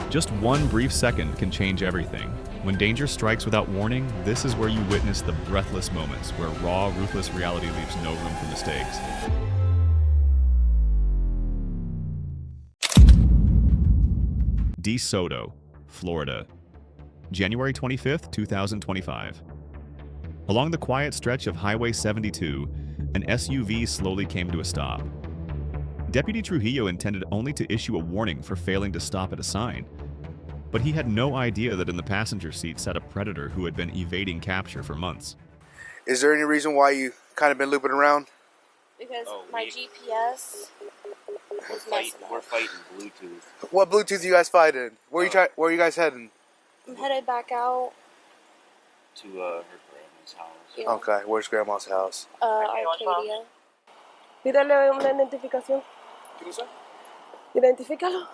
Just one brief second can change everything. When danger strikes without warning, this is where you witness the breathless moments where raw, ruthless reality leaves no room for mistakes. DeSoto, Florida, January 25th, 2025. Along the quiet stretch of Highway 72, an SUV slowly came to a stop. Deputy Trujillo intended only to issue a warning for failing to stop at a sign, but he had no idea that in the passenger seat sat a predator who had been evading capture for months. Is there any reason why you kind of been looping around? Because my GPS is messing up. We're fighting Bluetooth. What Bluetooth you guys fighting? Where are you guys heading? I'm headed back out. To her grandma's house. Yeah. Okay, where's Grandma's house? Arcadia. Pídale una identificación. ¿Qué cosa? Identifícalo.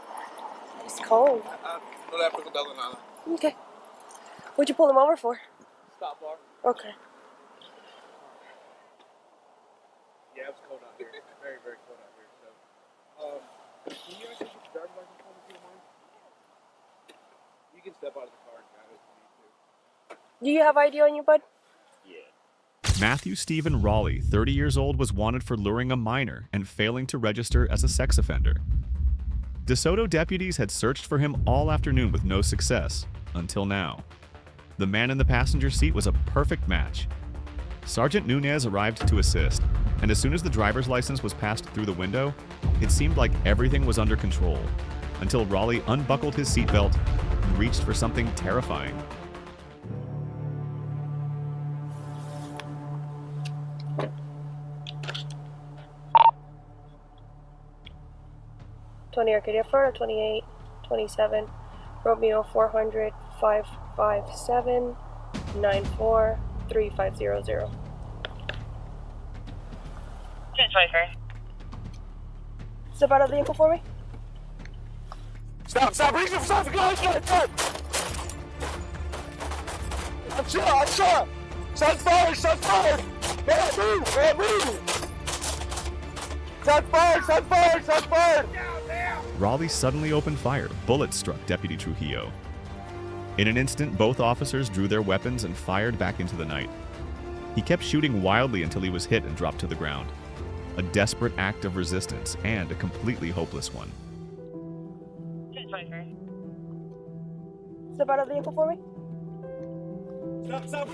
It's cold. No le he preguntado nada. Okay. What'd you pull him over for? Stop bar. Okay. Yeah, it's cold out here. It's very, very cold out here. So, can you actually get your driver's license for me, if you don't mind? You can step out of the car and grab it if you need to. Do you have ID on you, bud? Yeah. Matthew Stephen Raleigh, 30 years old, was wanted for luring a minor and failing to register as a sex offender. DeSoto deputies had searched for him all afternoon with no success, until now. The man in the passenger seat was a perfect match. Sergeant Nunez arrived to assist, and as soon as the driver's license was passed through the window, it seemed like everything was under control, until Raleigh unbuckled his seatbelt and reached for something terrifying. Arcadia, Florida, 28, 27, Romeo 400, 557, 94, 3500. Step out of the vehicle for me. Stop! Reach for something! Go! I'm shot! Shots fired! Man, move! Shots fired! Raleigh suddenly opened fire. Bullets struck Deputy Trujillo. In an instant, both officers drew their weapons and fired back into the night. He kept shooting wildly until he was hit and dropped to the ground. A desperate act of resistance and a completely hopeless one. Step out of the vehicle for me. Stop!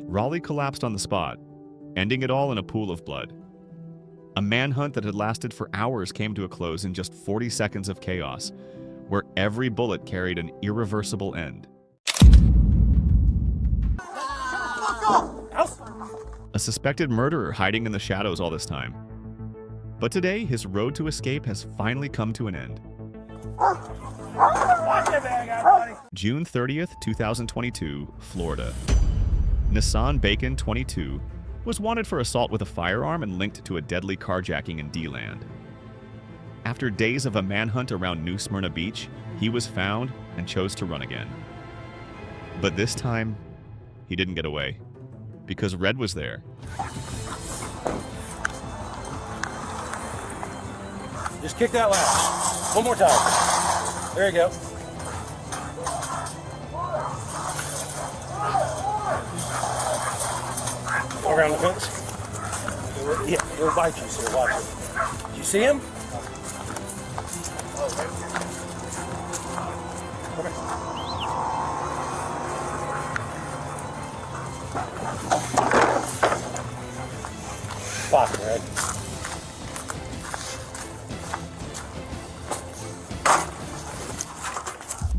Raleigh collapsed on the spot, ending it all in a pool of blood. A manhunt that had lasted for hours came to a close in just 40 seconds of chaos, where every bullet carried an irreversible end. A suspected murderer hiding in the shadows all this time. But today, his road to escape has finally come to an end. June 30th, 2022, Florida. Nissan Bacon, 22, was wanted for assault with a firearm and linked to a deadly carjacking in D-Land. After days of a manhunt around New Smyrna Beach, he was found and chose to run again. But this time, he didn't get away, because Red was there. Just kick that latch. One more time. There you go. Around the fence. Yeah, he'll bite you, so watch it. Did you see him? Come here. Fuck, Red.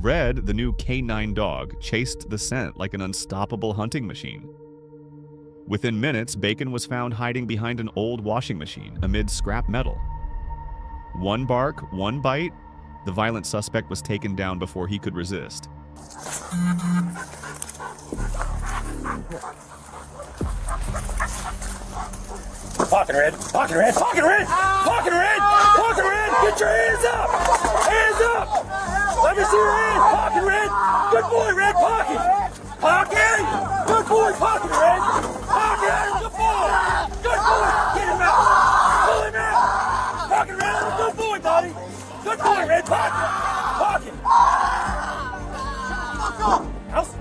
Red, the new K9 dog, chased the scent like an unstoppable hunting machine. Within minutes, Bacon was found hiding behind an old washing machine amid scrap metal. One bark, one bite, the violent suspect was taken down before he could resist. Pocket Red! Pocket Red! Pocket Red! Pocket Red! Pocket Red! Get your hands up! Hands up! Let me see your hand. Pocket, Red. Good boy, Red. Pocket. Pocket. Good boy. Pocket, Red. Pocket. Good boy. Good boy. Get him out. Pull him out. Pocket, Red. Good boy, buddy. Good boy, Red. Pocket. Pocket. House.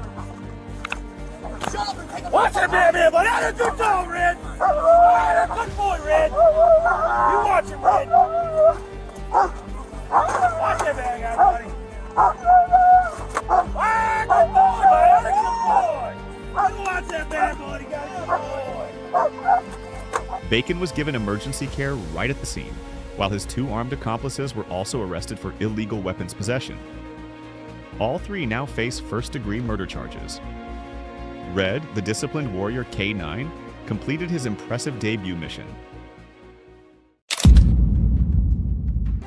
Watch that bad man, buddy. That's a good dog, Red. That's a good boy, Red. You watch him, Red. Watch that bad guy, buddy. Good boy, buddy. That's a good boy. You watch that bad buddy, guy. Good boy. Bacon was given emergency care right at the scene, while his 2 armed accomplices were also arrested for illegal weapons possession. All 3 now face first-degree murder charges. Red, the disciplined warrior K9, completed his impressive debut mission.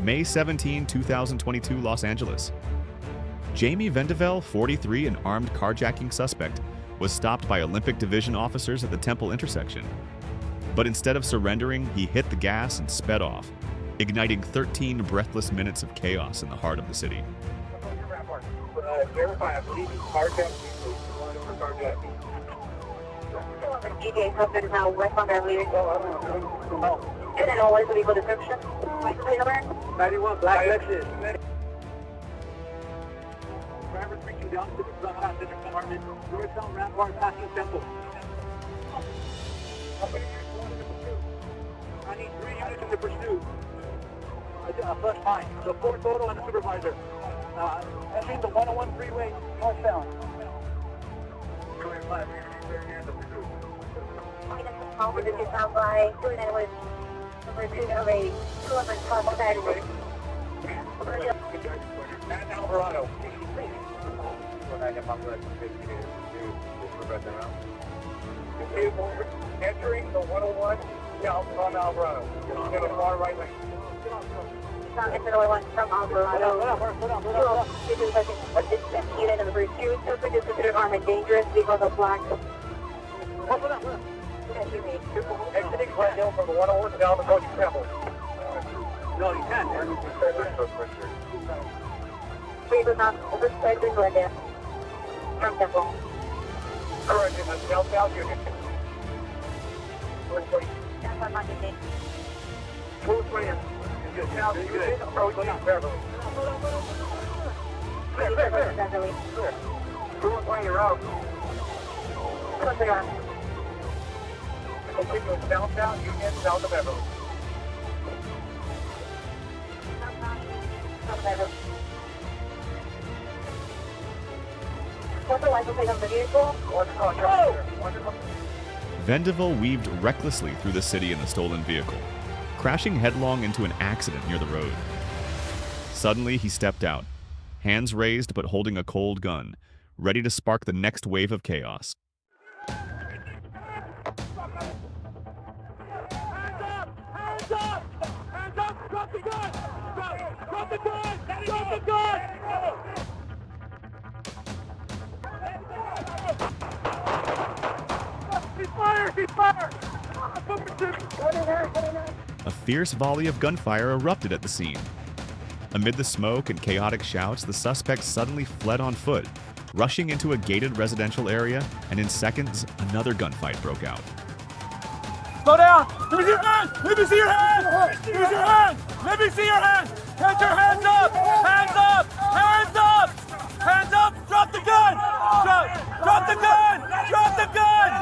May 17, 2022, Los Angeles. Jamie Vendevel, 43, an armed carjacking suspect, was stopped by Olympic Division officers at the Temple intersection. But instead of surrendering, he hit the gas and sped off, igniting 13 breathless minutes of chaos in the heart of the city. Verify, I believe he's carjacking. Carjacking. DJ Hudson, how westbound Beverly. And then what is the vehicle description? License plate number? 91 Black Lexus. Driver reaching down to the front half of the department. Northbound Rampart passing Temple. I need 3 units in the pursuit. Plus 9. So 4 total and a supervisor. Entering the 101 freeway northbound. This is found by 291 number 2 number 8. 211 Cross Saturday. Matt Alvarado. Entering the 101 south on Alvarado. To the far right lane. Enter the one from Alvarado. Unit number 2. Suspect is considered armed and dangerous. Vehicles are black. Exiting Glendale from the 101 down to Coach Temple. No, you can't. Please was not overspread to Glendale. From Temple. Correct, in the south unit. 220. That's on Monday. 220. You're south unit approaching Beverly. Clear. 220, you're out. Close on. Continuing southbound, Union, south of Beverly. What's the license plate of the vehicle? Vendevel weaved recklessly through the city in the stolen vehicle, crashing headlong into an accident near the road. Suddenly, he stepped out, hands raised but holding a cold gun, ready to spark the next wave of chaos. Drop the gun! Drop the gun! Drop the gun! He's fired! He's fired! A fierce volley of gunfire erupted at the scene. Amid the smoke and chaotic shouts, the suspect suddenly fled on foot, rushing into a gated residential area, and in seconds, another gunfight broke out. Slow down! Let me see your hand! Let me see your hand! Let me see your hand! Let me see your hand! Get your hands up! Hands up! Hands up! Hands up! Drop the gun! Drop the gun! Drop the gun!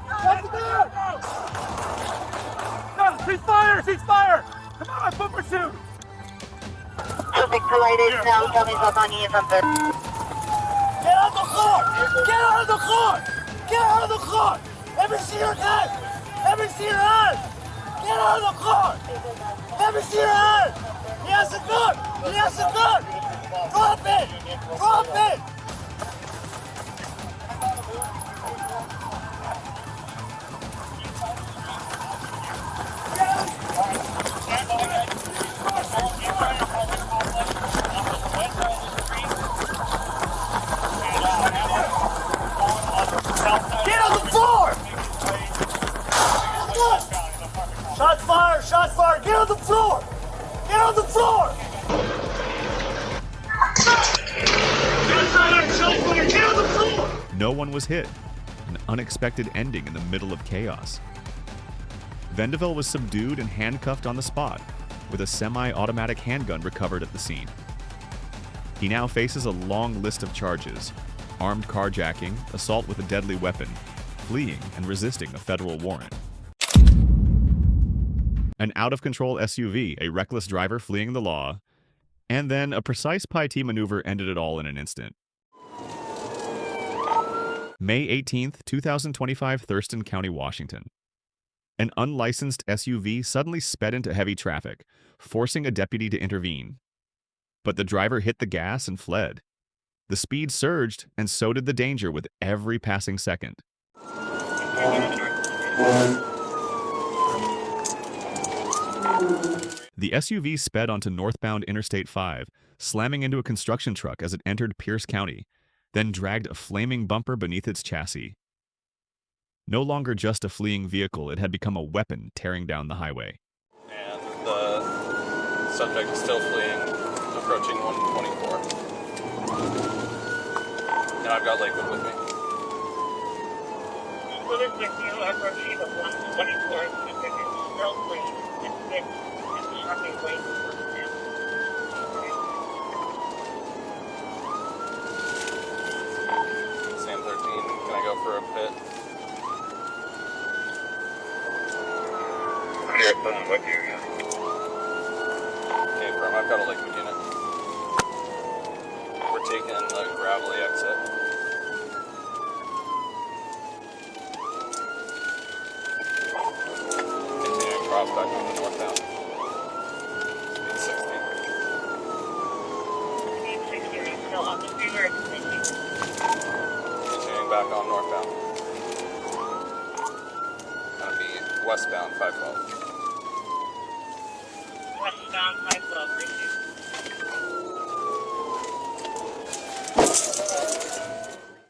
Drop the gun! No, he's fired! He's fired! Come on, foot pursuit! Suspect collided. Now coming up on you from there. Get on the floor! Get out of the car! Get out of the car! Let me see your hand! Let me see your hand! Get out of the car! Let me see your hand! He has a gun! He has a gun! Drop it! Drop it! Get on the floor! Shots fired! Shots fired! Get on the floor! Get on the floor! No one was hit, an unexpected ending in the middle of chaos. Vendeville was subdued and handcuffed on the spot, with a semi-automatic handgun recovered at the scene. He now faces a long list of charges: armed carjacking, assault with a deadly weapon, fleeing and resisting a federal warrant. An out-of-control SUV, a reckless driver fleeing the law, and then a precise piety maneuver ended it all in an instant. May 18th, 2025, Thurston County, Washington. An unlicensed SUV suddenly sped into heavy traffic, forcing a deputy to intervene. But the driver hit the gas and fled. The speed surged, and so did the danger with every passing second. The SUV sped onto northbound Interstate 5, slamming into a construction truck as it entered Pierce County, then dragged a flaming bumper beneath its chassis. No longer just a fleeing vehicle, it had become a weapon tearing down the highway. And the subject is still fleeing, approaching 124. And I've got Lakewood with me. What is with you? Approaching the 124. Subject is still fleeing. It's shopping way for him. Sam 13, can I go for a pit? What do you Okay, Firm, I've got a Lakewood unit. We're taking the gravelly exit. Continuing cross back on the northbound. Speed 60. Are you still on the freeway or continuing? Continuing back on northbound. Gonna be westbound 512. Westbound 512, receive.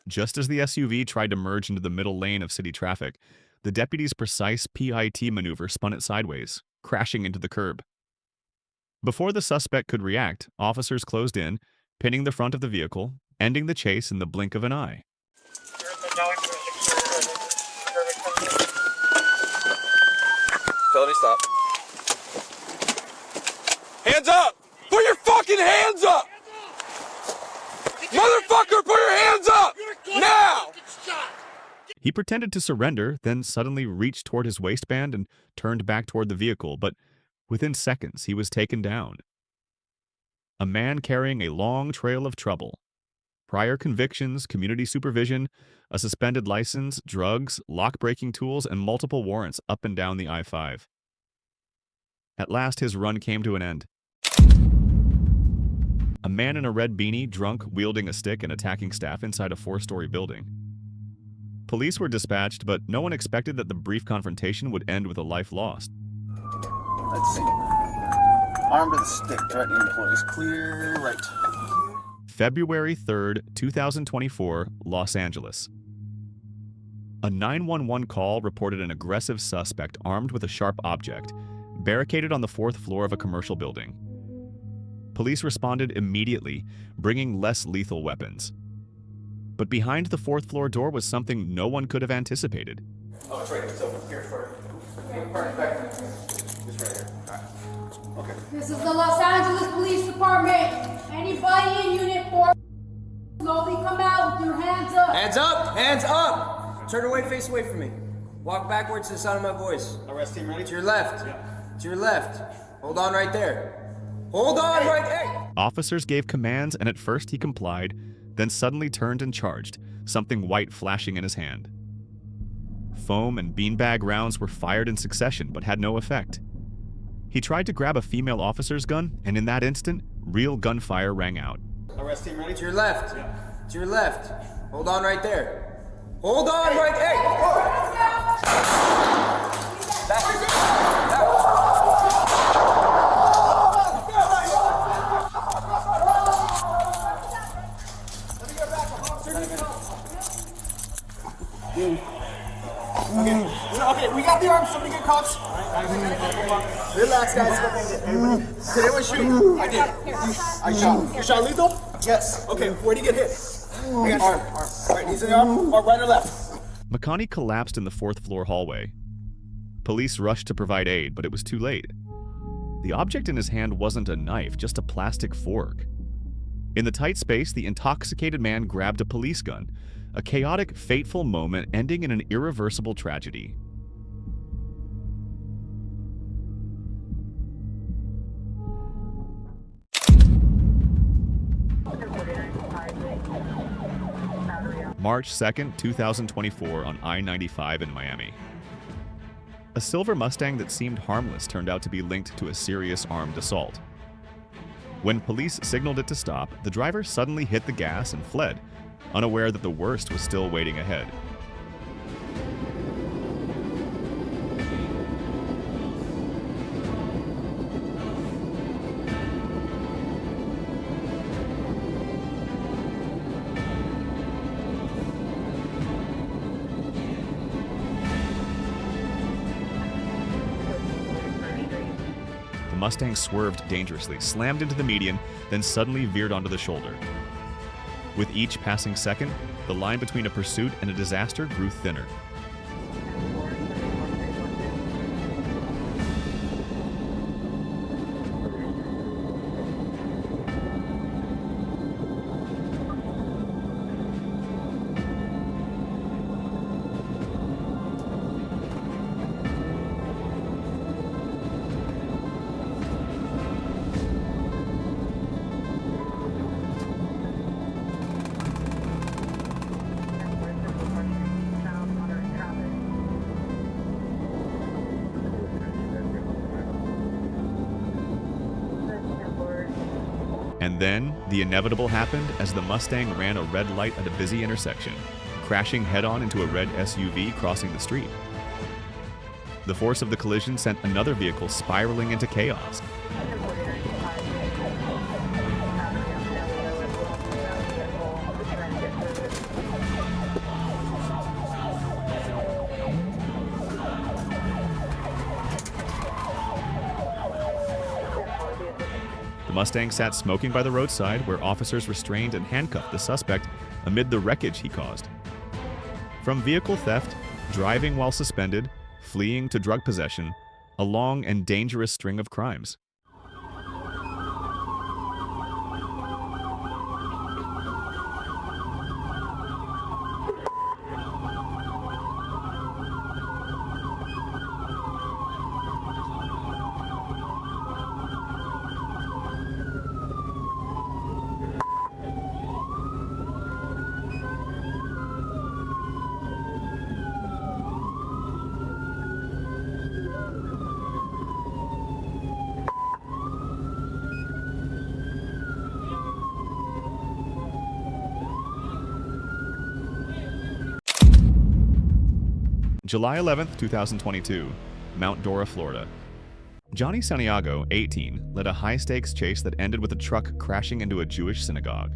Just as the SUV tried to merge into the middle lane of city traffic, the deputy's precise PIT maneuver spun it sideways, crashing into the curb. Before the suspect could react, officers closed in, pinning the front of the vehicle, ending the chase in the blink of an eye. Felony stop. Hands up! Put your fucking hands up! Motherfucker, put your hands up! Now! He pretended to surrender, then suddenly reached toward his waistband and turned back toward the vehicle, but within seconds he was taken down. A man carrying a long trail of trouble. Prior convictions, community supervision, a suspended license, drugs, lock-breaking tools, and multiple warrants up and down the I-5. At last his run came to an end. A man in a red beanie, drunk, wielding a stick and attacking staff inside a 4-story building. Police were dispatched, but no one expected that the brief confrontation would end with a life lost. Let's see. Armed with a stick, threatening employees. Clear right. February 3rd, 2024, Los Angeles. A 911 call reported an aggressive suspect armed with a sharp object, barricaded on the 4th floor of a commercial building. Police responded immediately, bringing less lethal weapons. But behind the 4th floor door was something no one could have anticipated. Oh, it's right here. It's open. Here, back. It's right here. All right. Okay. This is the Los Angeles Police Department. Anybody in Unit 4, slowly come out with your hands up. Hands up! Hands up! Turn away, face away from me. Walk backwards to the sound of my voice. Arrest team ready? To your left. Yeah. To your left. Hold on right there. Hold on right there! Officers gave commands, and at first he complied, then suddenly turned and charged, something white flashing in his hand. Foam and beanbag rounds were fired in succession, but had no effect. He tried to grab a female officer's gun, and in that instant, real gunfire rang out. Arrest team ready? To your left. Yeah. To your left. Hold on right there. Hold on right there! Okay, we got the arms. Somebody get cuffs. Relax, guys. Did anyone shoot? I did. I shot. You shot lethal? Yes. Okay, where did you get hit? Arm. All right, knees in the arm. Right or left? McConney collapsed in the fourth-floor hallway. Police rushed to provide aid, but it was too late. The object in his hand wasn't a knife, just a plastic fork. In the tight space, the intoxicated man grabbed a police gun, a chaotic, fateful moment ending in an irreversible tragedy. March 2nd, 2024 on I-95 in Miami. A silver Mustang that seemed harmless turned out to be linked to a serious armed assault. When police signaled it to stop, the driver suddenly hit the gas and fled, unaware that the worst was still waiting ahead. The Mustang swerved dangerously, slammed into the median, then suddenly veered onto the shoulder. With each passing second, the line between a pursuit and a disaster grew thinner. And then, the inevitable happened as the Mustang ran a red light at a busy intersection, crashing head-on into a red SUV crossing the street. The force of the collision sent another vehicle spiraling into chaos. The Mustang sat smoking by the roadside, where officers restrained and handcuffed the suspect amid the wreckage he caused. From vehicle theft, driving while suspended, fleeing to drug possession, a long and dangerous string of crimes. July 11th, 2022, Mount Dora, Florida. Johnny Santiago, 18, led a high-stakes chase that ended with a truck crashing into a Jewish synagogue.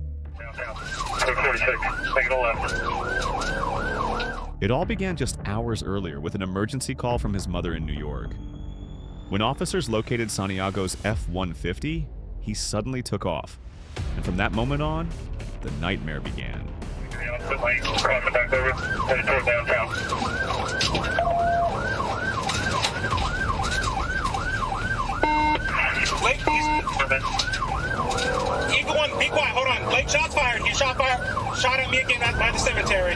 It all began just hours earlier with an emergency call from his mother in New York. When officers located Santiago's F-150, he suddenly took off. And from that moment on, the nightmare began. Crossing back over, headed toward downtown. Blake, Eagle 1, be quiet, hold on. Blake, shots fired. He shot at me again by the cemetery.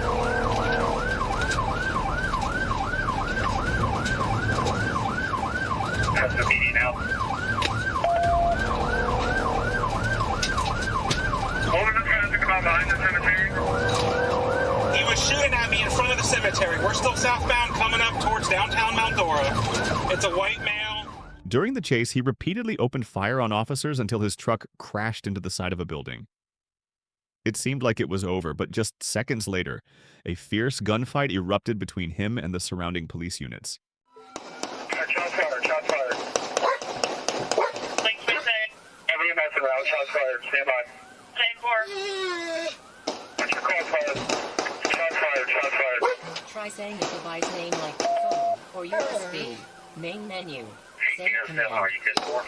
That's the meeting now. Hold the traffic about behind the cemetery. He was shooting at me in front of the cemetery. We're still southbound coming up towards downtown Mount Dora. It's a white male. During the chase, he repeatedly opened fire on officers until his truck crashed into the side of a building. It seemed like it was over, but just seconds later, a fierce gunfight erupted between him and the surrounding police units. Shots fired, shots fired. Every mess around, shots fired, stand by. 10-4. What's your call fired? Shots fired, shots fired. Try saying the device name like the phone or your speed. Main menu. Send command. How are you good for?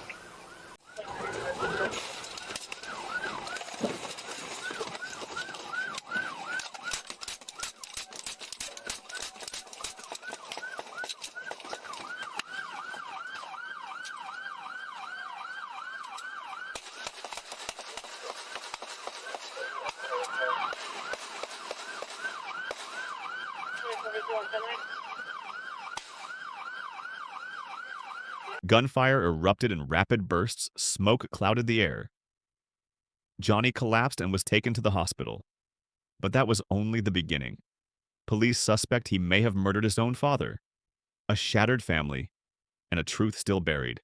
Gunfire erupted in rapid bursts, smoke clouded the air. Johnny collapsed and was taken to the hospital. But that was only the beginning. Police suspect he may have murdered his own father, a shattered family, and a truth still buried.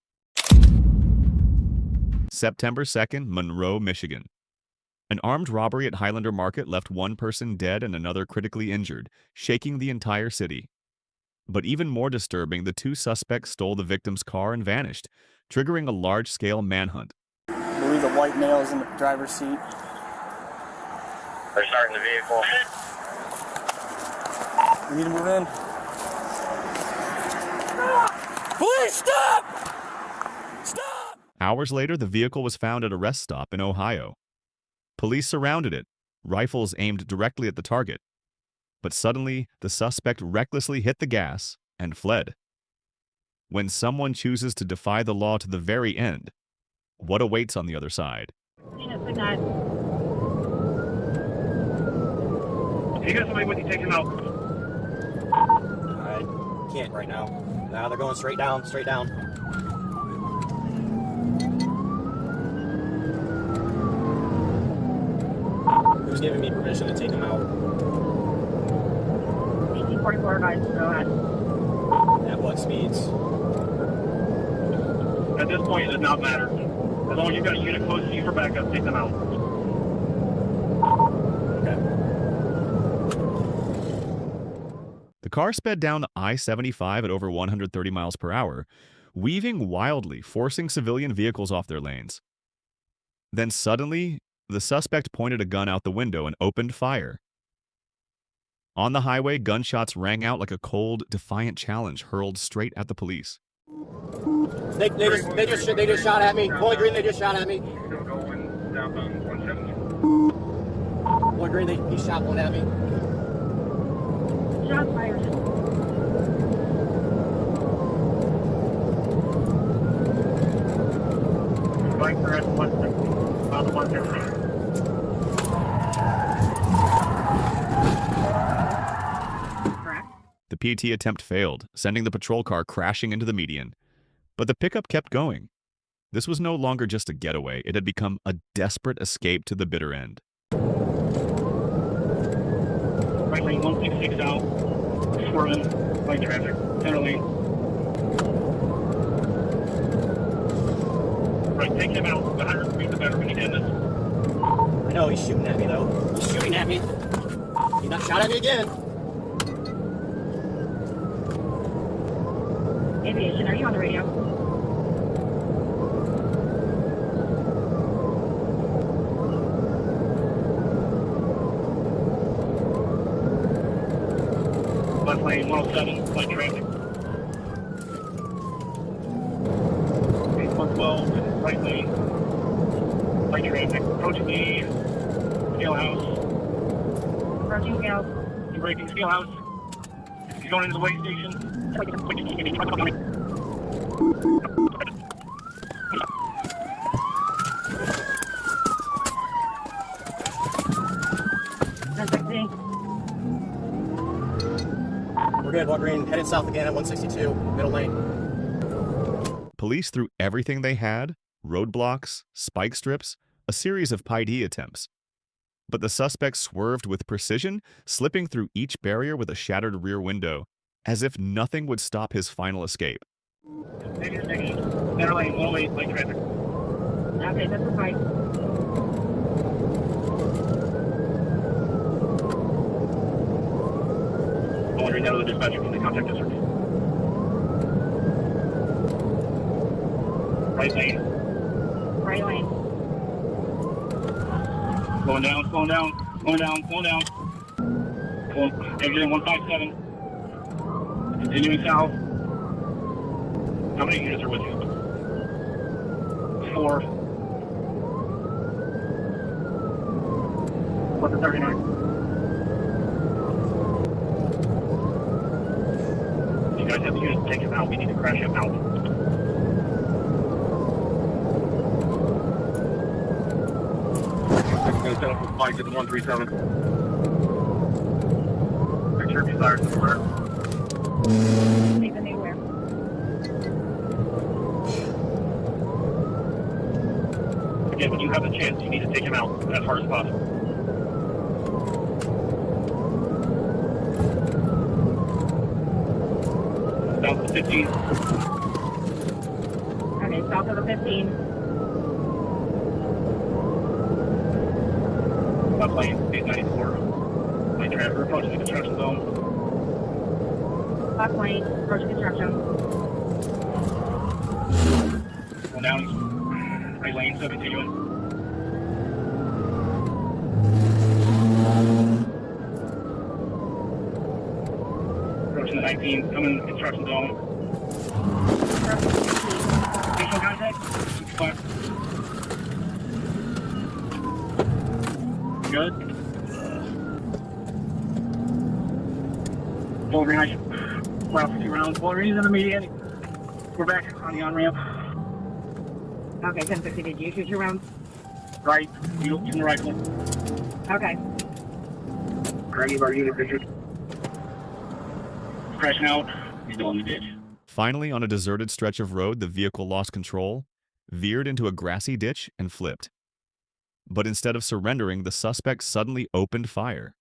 September 2nd, Monroe, Michigan. An armed robbery at Highlander Market left one person dead and another critically injured, shaking the entire city. But even more disturbing, the two suspects stole the victim's car and vanished, triggering a large-scale manhunt. I believe the white male is in the driver's seat. They're starting the vehicle. We need to move in. Police, stop! Stop! Hours later, the vehicle was found at a rest stop in Ohio. Police surrounded it, rifles aimed directly at the target. But suddenly, the suspect recklessly hit the gas and fled. When someone chooses to defy the law to the very end, what awaits on the other side? You got somebody with you, take him out. I can't right now. Now they're going straight down, straight down. Who's giving me permission to take him out? 1844 guys, go ahead. At what speeds? At this point, it does not matter. As long as you've got a unit close to you for backup, take them out. The car sped down I-75 at over 130 miles per hour, weaving wildly, forcing civilian vehicles off their lanes. Then suddenly, the suspect pointed a gun out the window and opened fire. On the highway, gunshots rang out like a cold, defiant challenge hurled straight at the police. They just shot at me. Boy Green, they just shot at me. Still going southbound 170. Boy Green, he shot one at me. Shots fired. Bike for us 160. About the 170. The PT attempt failed, sending the patrol car crashing into the median. But the pickup kept going. This was no longer just a getaway. It had become a desperate escape to the bitter end. Right lane 166 out. Swerving. Light traffic. Center lane. Right, take him out. The higher speed, the better. We need to end this. I know, he's shooting at me, though. He's shooting at me. He not shot at me again. Aviation, are you on the radio? Left lane 107, light traffic. 112, right lane. Light traffic. Approaching the scale house. Approaching scale. You're breaking scale house. You're going into the way station. We're good, Boy Green. Headed south again at 162, middle lane. Police threw everything they had, roadblocks, spike strips, a series of PID attempts. But the suspect swerved with precision, slipping through each barrier with a shattered rear window, as if nothing would stop his final escape. Center lane 108, light traffic. Okay, that's the fight. I'll read out of the dispatcher from the contact district. Right lane. Right lane. Slowing down, slowing down, slowing down, slowing down. Exiting 157. Continuing south. How many units are with you? 4. What's the 39? You guys have the units to take him out. We need to crash him out. I'm going to set up a spike at the 137. Make sure he fires somewhere. Please anywhere. Again, when you have a chance, you need to take him out as hard as possible. Down to 15. Okay, south of the 15. Left lane, 894. Lane transfer, approaching the construction zone. Left lane, approach construction. Going down, right lane, so continuing. Approaching the 19, coming construction zone. Visual contact, fire. Good. Full green light. Well, 50 rounds. Full reason immediate. We're back on the on-ramp. Okay, 1050, did you shoot your rounds? Right. You in the rifle. Okay. Craggy of our unit pictures. Crashing out. He's still in the ditch. Finally, on a deserted stretch of road, the vehicle lost control, veered into a grassy ditch, and flipped. But instead of surrendering, the suspect suddenly opened fire.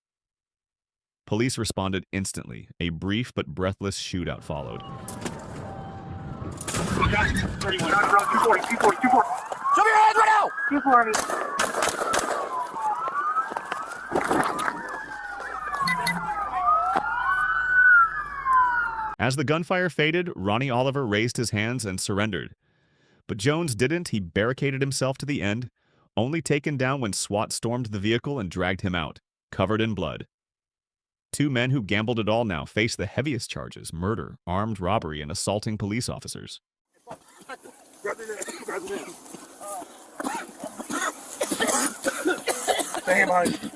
Police responded instantly. A brief but breathless shootout followed. 31. 240. Show me your hands right now! 240. As the gunfire faded, Ronnie Oliver raised his hands and surrendered. But Jones didn't. He barricaded himself to the end, only taken down when SWAT stormed the vehicle and dragged him out, covered in blood. Two men who gambled it all now face the heaviest charges: murder, armed robbery, and assaulting police officers. Stay behind.